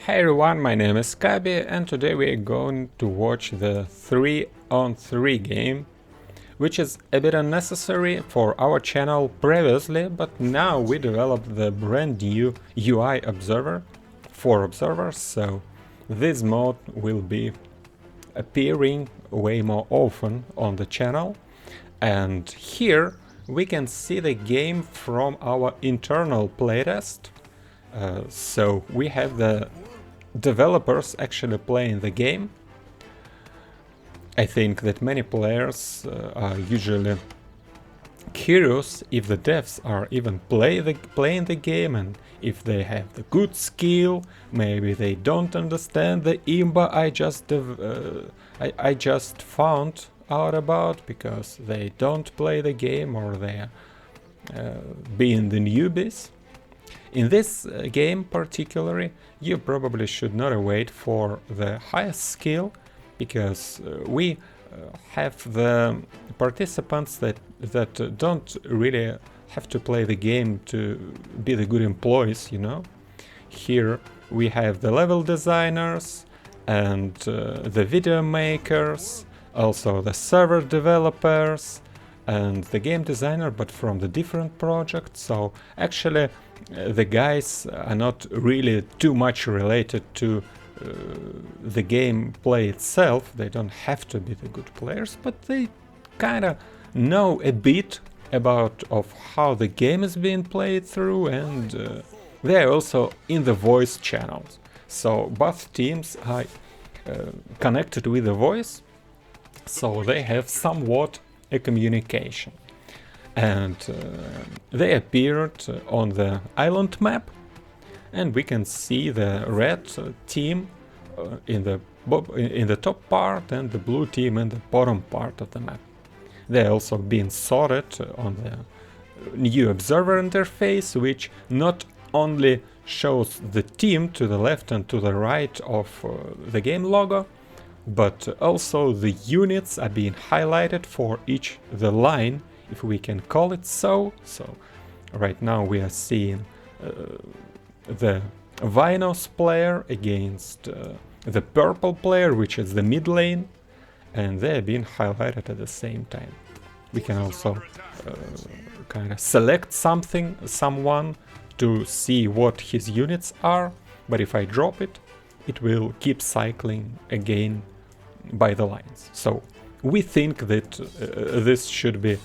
Hey everyone, my name is Kabi and today we are going to watch the 3-on-3 game, which is a bit unnecessary for our channel previously, but now we developed the brand new UI observer for observers, so this mode will be appearing way more often on the channel. And here we can see the game from our internal playtest. So we have the developers actually playing the game. I think that many players are usually curious if the devs are even playing the game and if they have the good skill. Maybe they don't understand the imba I just found out about because they don't play the game or they are being the newbies. In this game particularly, you probably should not wait for the highest skill, because we have the participants that don't really have to play the game to be the good employees, you know. Here we have the level designers and the video makers, also the server developers and the game designer, but from the different projects. So actually the guys are not really too much related to the gameplay itself. They don't have to be the good players, but they kind of know a bit about of how the game is being played through, and they are also in the voice channels. So both teams are connected with the voice, so they have somewhat a communication. And they appeared on the island map, and we can see the red team in the top part and the blue team in the bottom part of the map. They're also being sorted on the new observer interface, which not only shows the team to the left and to the right of the game logo, but also the units are being highlighted for each the line, if we can call it so. So right now we are seeing the Vinos player against the purple player, which is the mid lane, and they are being highlighted at the same time. We can also kind of select someone to see what his units are, but if I drop it, it will keep cycling again by the lines. So we think that this should be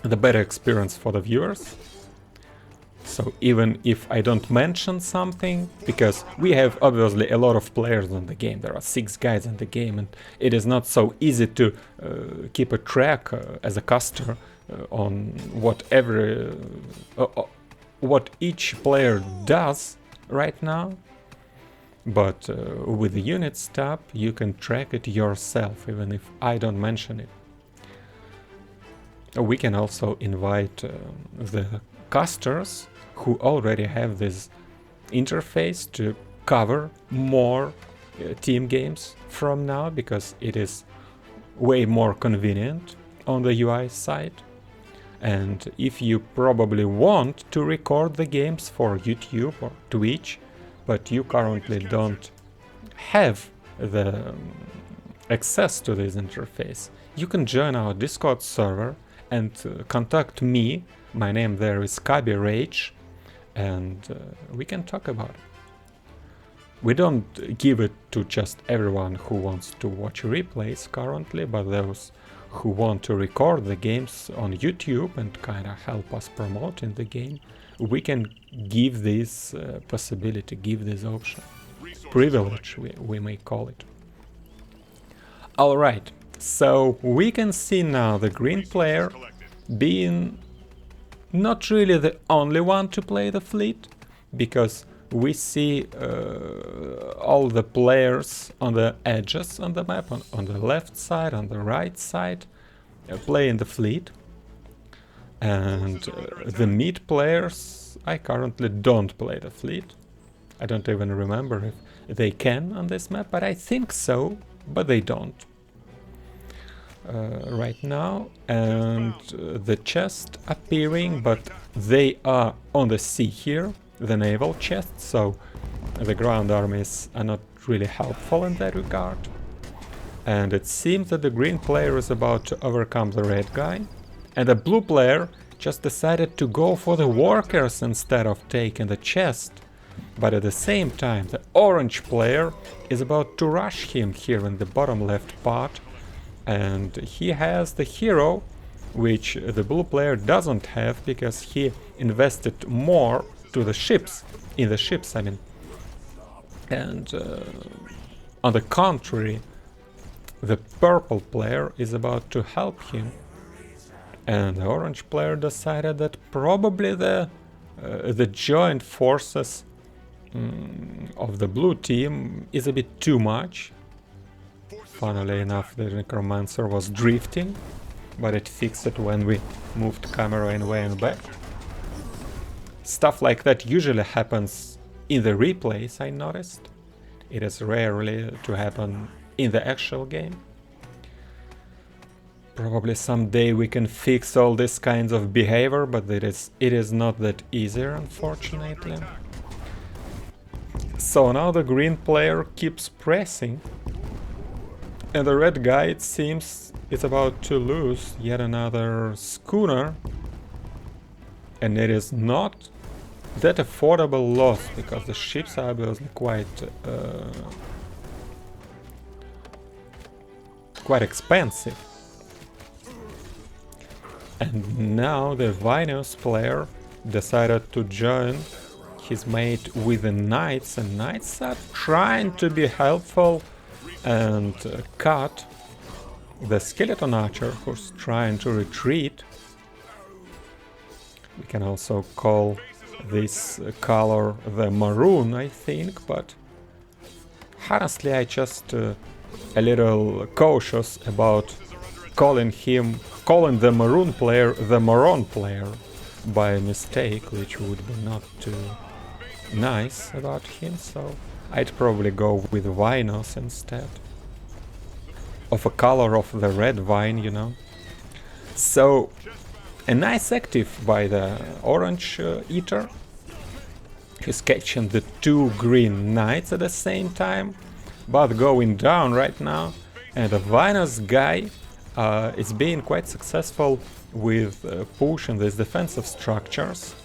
the better experience for the viewers. So even if I don't mention something, because we have obviously a lot of players in the game, there are 6 guys in the game, and it is not so easy to keep a track as a caster on what each player does right now. But with the units tab you can track it yourself, even if I don't mention it. We can also invite the casters who already have this interface to cover more team games from now, because it is way more convenient on the UI side. And if you probably want to record the games for YouTube or Twitch, but you currently don't have the access to this interface, you can join our Discord server and contact me. My name there is Kabi Rage, and we can talk about it. We don't give it to just everyone who wants to watch replays currently, but those who want to record the games on YouTube and kind of help us promoting the game, we can give this possibility, give this option. Privilege, we may call it. Alright, so we can see now the green player being not really the only one to play the fleet, because we see all the players on the edges on the map, on the left side, on the right side, playing the fleet. And the mid players, I currently don't play the fleet. I don't even remember if they can on this map, but I think so, but they don't right now. And the chest appearing, but they are on the sea here, the naval chest, so the ground armies are not really helpful in that regard. And it seems that the green player is about to overcome the red guy, and the blue player just decided to go for the workers instead of taking the chest. But at the same time, the orange player is about to rush him here in the bottom left part, and he has the hero, which the blue player doesn't have because he invested more to the ships, in the ships I mean. And on the contrary, the purple player is about to help him, and the orange player decided that probably the joint forces of the blue team is a bit too much. Funnily enough, the necromancer was drifting, but it fixed it when we moved camera in way and back. Stuff like that usually happens in the replays, I noticed. It is rarely to happen in the actual game. Probably someday we can fix all this kinds of behavior, but it is not that easier, unfortunately. So now the green player keeps pressing, and the red guy, it seems, is about to lose yet another schooner, and it is not that affordable loss, because the ships are obviously quite expensive. And now the Vinous player decided to join his mate with the knights, and knights are trying to be helpful and cut the skeleton archer who's trying to retreat. We can also call this color the maroon, I think, but honestly I just a little cautious about calling the maroon player the maroon player by mistake, which would be not too nice about him, so I'd probably go with Vinos instead of a color of the red vine, you know. So a nice active by the orange eater. He's catching the two green knights at the same time, but going down right now. And the Vinos guy is being quite successful with pushing these defensive structures.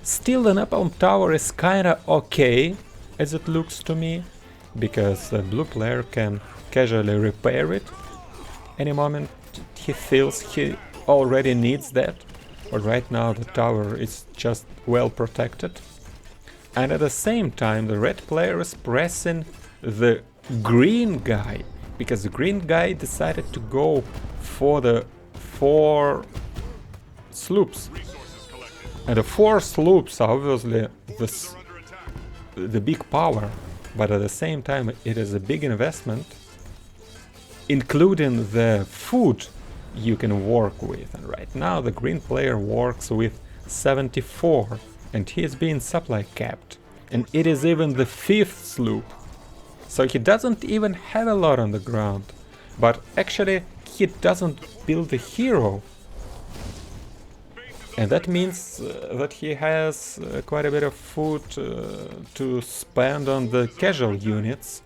Still, the Napalm Tower is kinda okay, as it looks to me, because the blue player can casually repair it any moment he feels he already needs that, but right now the tower is just well protected. And at the same time the red player is pressing the green guy, because the green guy decided to go for the 4 sloops. And the 4 sloops are obviously the big power, but at the same time it is a big investment, including the food you can work with. And right now the green player works with 74, and he is being supply capped, and it is even the 5th sloop, so he doesn't even have a lot on the ground. But actually he doesn't build a hero, and that means that he has quite a bit of food to spend on the casual units,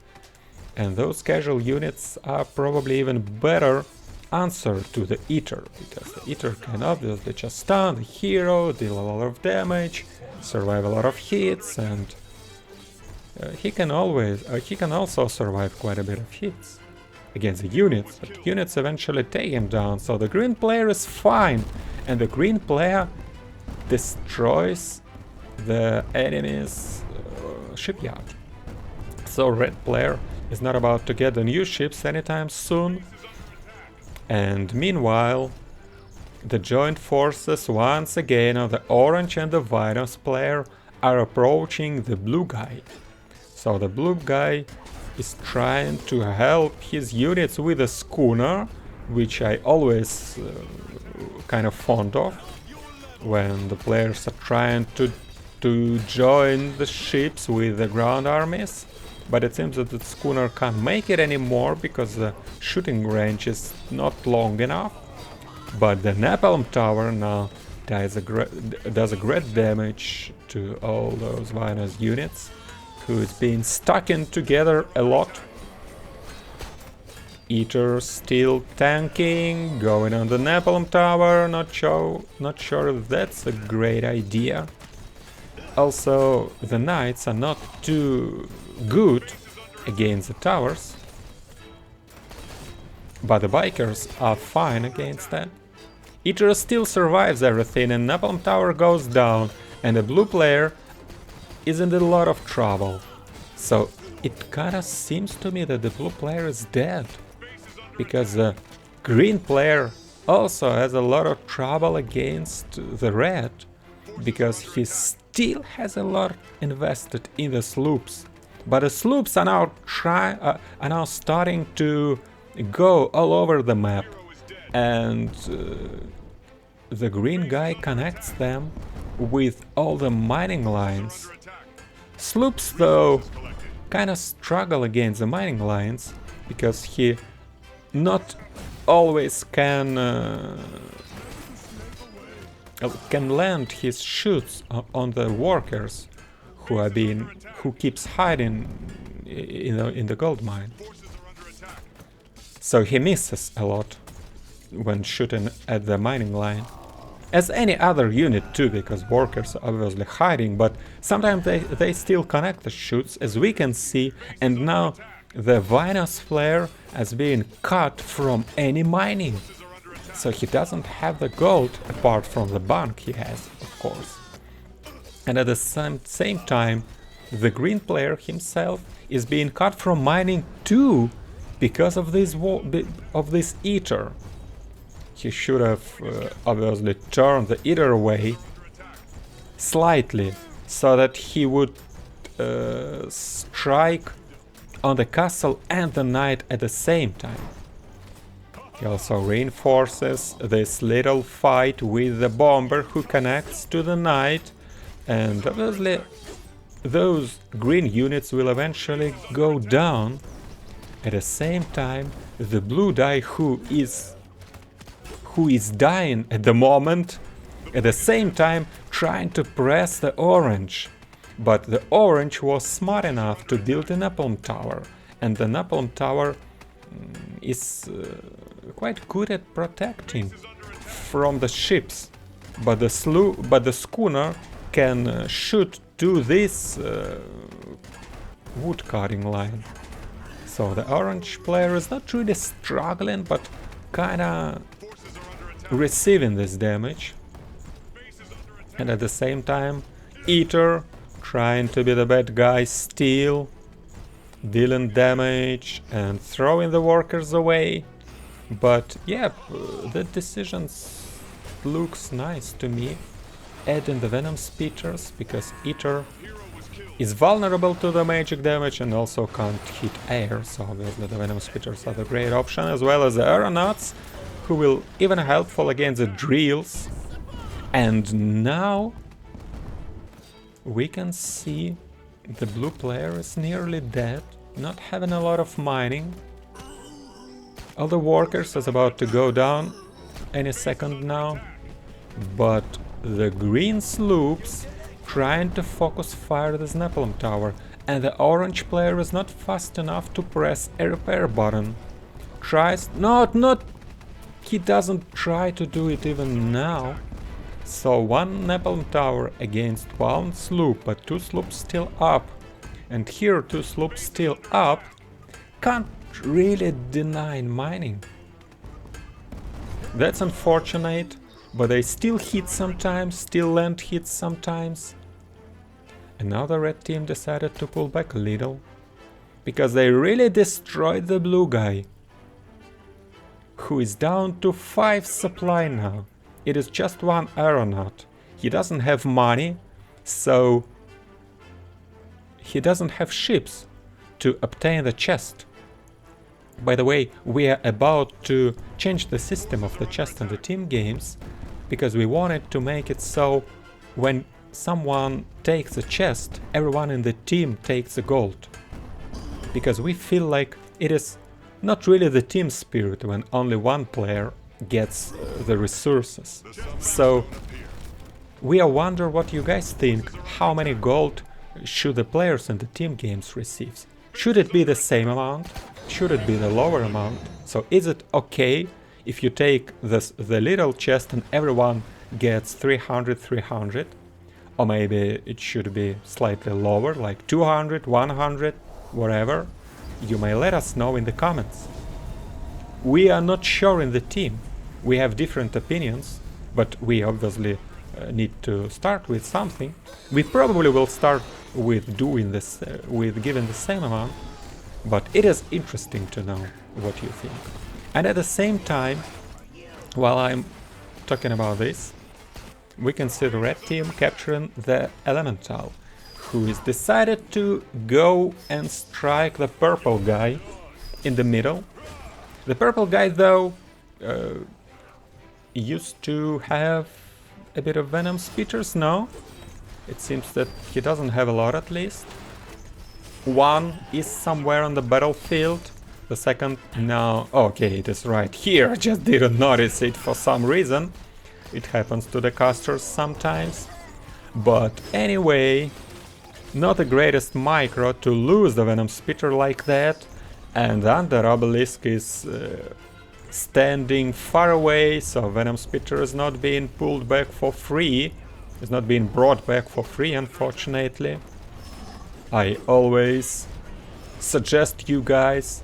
and those casual units are probably even better answer to the Eater, because the Eater can obviously just stun the hero, deal a lot of damage, survive a lot of hits, and he can also survive quite a bit of hits against the units, but units eventually take him down. So the green player is fine, and the green player destroys the enemy's shipyard. So red player is not about to get the new ships anytime soon. And meanwhile, the joint forces once again of the orange and the Vinos player are approaching the blue guy. So the blue guy is trying to help his units with a schooner, which I always kind of fond of, when the players are trying to join the ships with the ground armies. But it seems that the schooner can't make it anymore because the shooting range is not long enough. But the Napalm Tower now does a great damage to all those Vinos units, who's been stuck in together a lot. Eater still tanking, going on the Napalm Tower, not sure if that's a great idea. Also, the Knights are not too good against the towers, but the Bikers are fine against that. Eater still survives everything and Napalm Tower goes down, and the blue player is in a lot of trouble. So it kinda seems to me that the blue player is dead, because the green player also has a lot of trouble against the red, because he still has a lot invested in the sloops. But the sloops are now starting to go all over the map, and the green guy connects them with all the mining lines. Sloops though kinda struggle against the mining lines, because he not always can land his shoots on the workers who keeps hiding in the gold mine. So he misses a lot when shooting at the mining line. As any other unit too, because workers are obviously hiding, but sometimes they still connect the shoots, as we can see, and now the Vinous Flare has been cut from any mining. So he doesn't have the gold, apart from the bank he has, of course. And at the same time, the green player himself is being cut from mining too, because of this Eater. He should have obviously turned the Eater away slightly, so that he would strike on the castle and the knight at the same time. He also reinforces this little fight with the bomber who connects to the knight, and obviously those green units will eventually go down. At the same time, the blue guy who is dying at the moment, at the same time trying to press the orange. But the orange was smart enough to build a Napalm Tower, and the Napalm Tower is quite good at protecting from the ships. But the schooner can shoot to this wood cutting line. So the orange player is not really struggling, but kinda receiving this damage. And at the same time, Eater, trying to be the bad guy still, dealing damage and throwing the workers away. But yeah, the decisions looks nice to me. Adding the Venom Speeders, because Eater is vulnerable to the magic damage and also can't hit air, so obviously the Venom Speeders are the great option, as well as the Aeronauts, who will even helpful against the drills. And now we can see the blue player is nearly dead, not having a lot of mining. All the workers is about to go down any second now, but the green sloops trying to focus fire this Napalm Tower, and the orange player is not fast enough to press a repair button. He doesn't try to do it even now. So one Napalm Tower against one sloop, but two sloops still up. And here two sloops still up, can't really deny mining. That's unfortunate, but they still hit sometimes, still land hits sometimes. And now the red team decided to pull back a little, because they really destroyed the blue guy, who is down to 5 supply now. It is just one aeronaut. He doesn't have money, so he doesn't have ships to obtain the chest. By the way, we are about to change the system of the chest in the team games, because we wanted to make it so when someone takes a chest, everyone in the team takes a gold. Because we feel like it is not really the team spirit when only one player gets the resources. So we are wonder what you guys think, how many gold should the players in the team games receive? Should it be the same amount? Should it be the lower amount? So is it okay if you take the little chest and everyone gets 300, or maybe it should be slightly lower, like 200, 100, whatever? You may let us know in the comments. We are not sure in the team. We have different opinions, but we obviously need to start with something. We probably will start with doing this, with giving the same amount, but it is interesting to know what you think. And at the same time, while I'm talking about this, we can see the red team capturing the elemental, who is decided to go and strike the purple guy in the middle. The purple guy, though, used to have a bit of venom spitters, no? It seems that he doesn't have a lot, at least. One is somewhere on the battlefield. The second, no. Okay, it is right here. I just didn't notice it for some reason. It happens to the casters sometimes. But anyway, not the greatest micro to lose the venom spitter like that. And under obelisk is standing far away, so venom spitter is not being pulled back for free. It's not being brought back for free, unfortunately. I always suggest you guys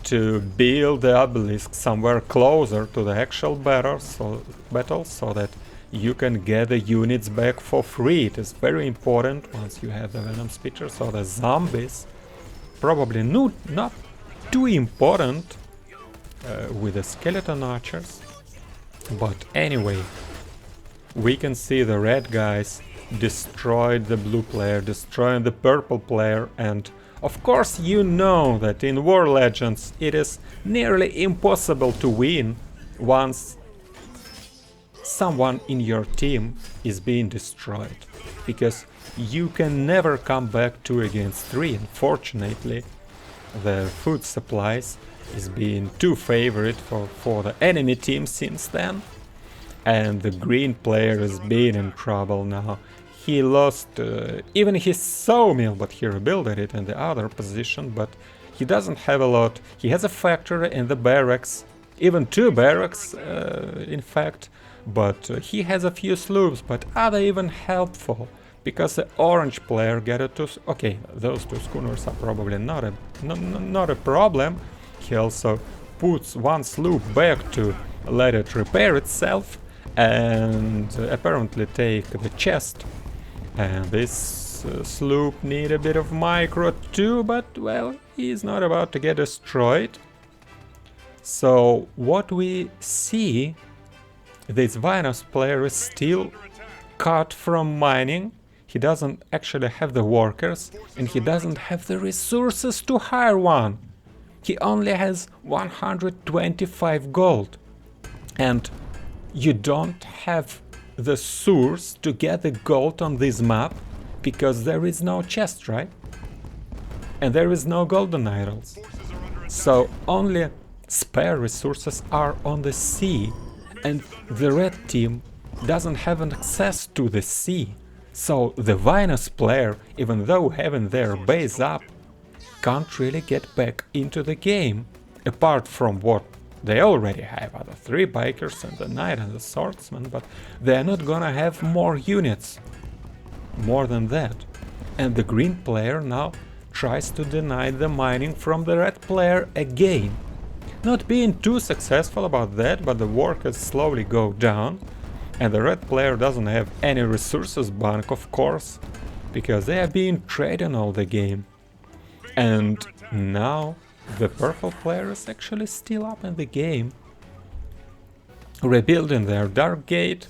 to build the obelisk somewhere closer to the actual battle so that you can get the units back for free. It is very important once you have the venom spitter, so the zombies probably not too important with the skeleton archers. But anyway, we can see the red guys destroyed the blue player, destroying the purple player, and of course you know that in War Legends it is nearly impossible to win once someone in your team is being destroyed, because you can never come back 2 against 3. Unfortunately, the food supplies is being too favorite for the enemy team since then, and the green player is being in trouble now. He lost even his sawmill, but he rebuilt it in the other position, but he doesn't have a lot. He has a factory and the barracks, even 2 barracks in fact, but he has a few sloops, but are they even helpful? Because the orange player get it to... Okay, those 2 schooners are probably not a problem. He also puts 1 sloop back to let it repair itself and apparently take the chest. And this sloop need a bit of micro too, but well, he's not about to get destroyed. So what we see, this Venus player is still cut from mining. He doesn't actually have the workers, and he doesn't have the resources to hire one. He only has 125 gold. And you don't have the source to get the gold on this map, because there is no chest, right? And there is no golden idols. So only spare resources are on the sea, and the red team doesn't have access to the sea. So the Venus player, even though having their base up, can't really get back into the game, apart from what they already have, the 3 bikers and the knight and the swordsman, but they're not gonna have more units, more than that. And the green player now tries to deny the mining from the red player again. Not being too successful about that, but the workers slowly go down, and the red player doesn't have any resources bank, of course, because they are being traded all the game. And now the purple player is actually still up in the game, rebuilding their dark gate.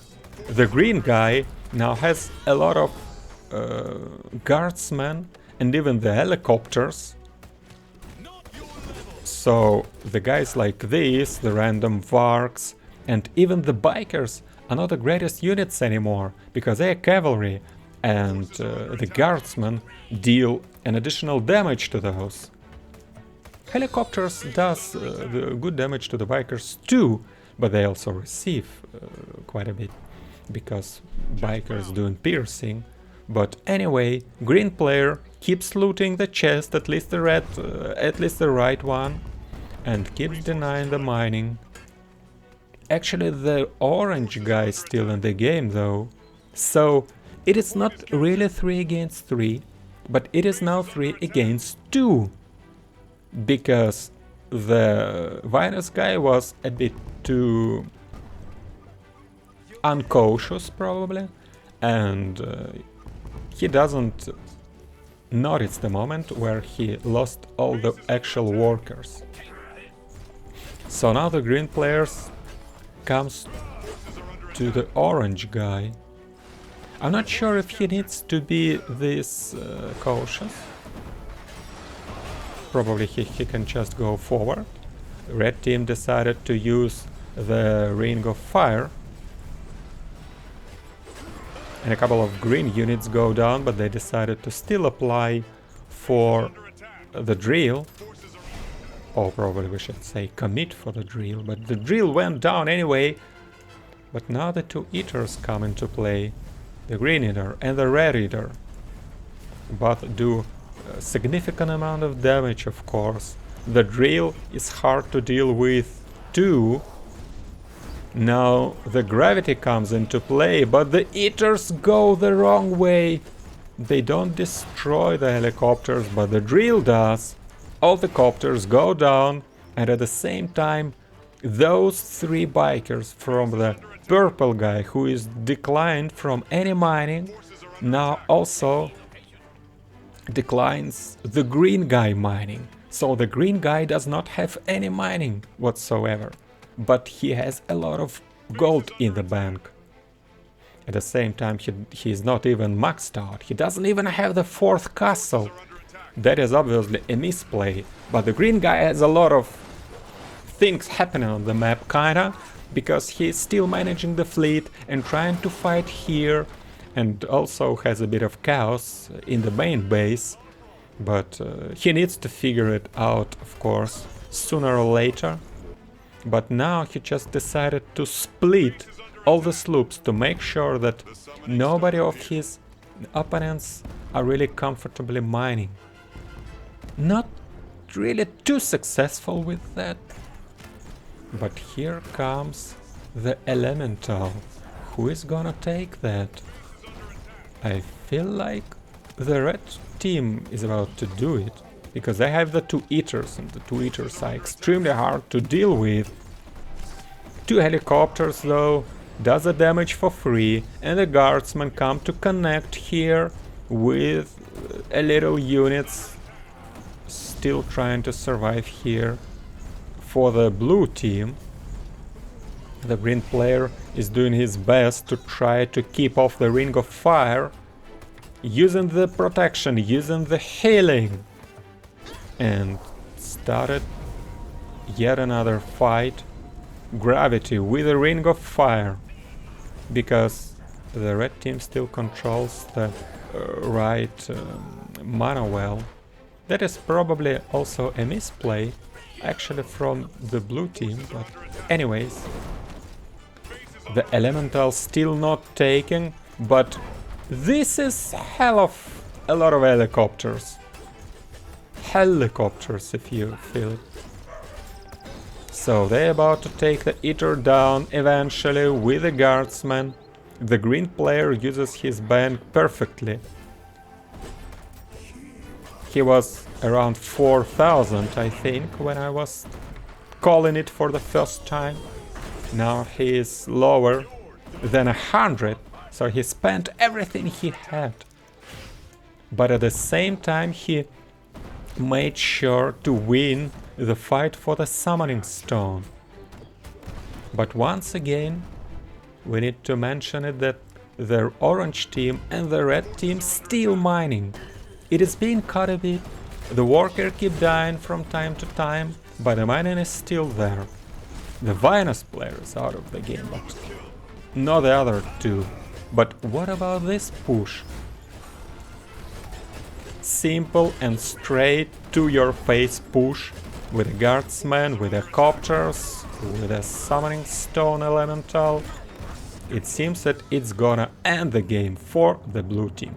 The green guy now has a lot of guardsmen and even the helicopters. So the guys like these, the random varks, and even the bikers are not the greatest units anymore, because they are cavalry, and the guardsmen deal an additional damage to those. Helicopters does the good damage to the bikers too, but they also receive quite a bit, because bikers doing piercing, But anyway, green player keeps looting the chest, at least the right one, and keeps denying the mining. Actually, the orange guy is still in the game though, so it is not really 3 against 3, but it is now 3 against 2, because the Vinus guy was a bit too uncautious probably, and he doesn't notice the moment where he lost all the actual workers. So now the green players comes to the orange guy. I'm not sure if he needs to be this cautious. Probably he can just go forward. Red team decided to use the Ring of Fire. And a couple of green units go down, but they decided to still apply for the drill. Or probably we should say commit for the drill, but the drill went down anyway. But now the two eaters come into play, the green eater and the red eater. Both do a significant amount of damage, of course. The drill is hard to deal with too. Now the gravity comes into play, but the eaters go the wrong way. They don't destroy the helicopters, but the drill does. All the copters go down, and at the same time those 3 bikers from the purple guy who is declined from any mining now also declines the green guy mining. So the green guy does not have any mining whatsoever, but he has a lot of gold in the bank. At the same time he is not even maxed out, he doesn't even have the 4th castle. That is obviously a misplay, but the green guy has a lot of things happening on the map, kinda, because he's still managing the fleet and trying to fight here, and also has a bit of chaos in the main base, but he needs to figure it out, of course, sooner or later. But now he just decided to split all the sloops to make sure that nobody of his opponents are really comfortably mining. Not really too successful with that. But here comes the elemental. Who is gonna take that? I feel like the red team is about to do it, because they have the 2 eaters, and the 2 eaters are extremely hard to deal with. 2 helicopters though does the damage for free, and the guardsmen come to connect here with a little units still trying to survive here. For the blue team, the green player is doing his best to try to keep off the Ring of Fire, using the protection, using the healing, and started yet another fight. Gravity with the Ring of Fire, because the red team still controls the right mana well. That is probably also a misplay, actually, from the blue team, but anyways. The elemental still not taken, but this is hell of a lot of helicopters. Helicopters, if you feel it. So they're about to take the eater down eventually with the guardsman. The green player uses his bank perfectly. He was around 4,000, I think, when I was calling it for the first time. Now he is lower than 100, so he spent everything he had. But at the same time he made sure to win the fight for the summoning stone. But once again, we need to mention it that the orange team and the red team still mining. It is being cut a bit, the worker keep dying from time to time, but the mining is still there. The Venus player is out of the game, but not the other 2. But what about this push? Simple and straight to your face push with a guardsman, with a copters, with a summoning stone elemental. It seems that it's gonna end the game for the blue team.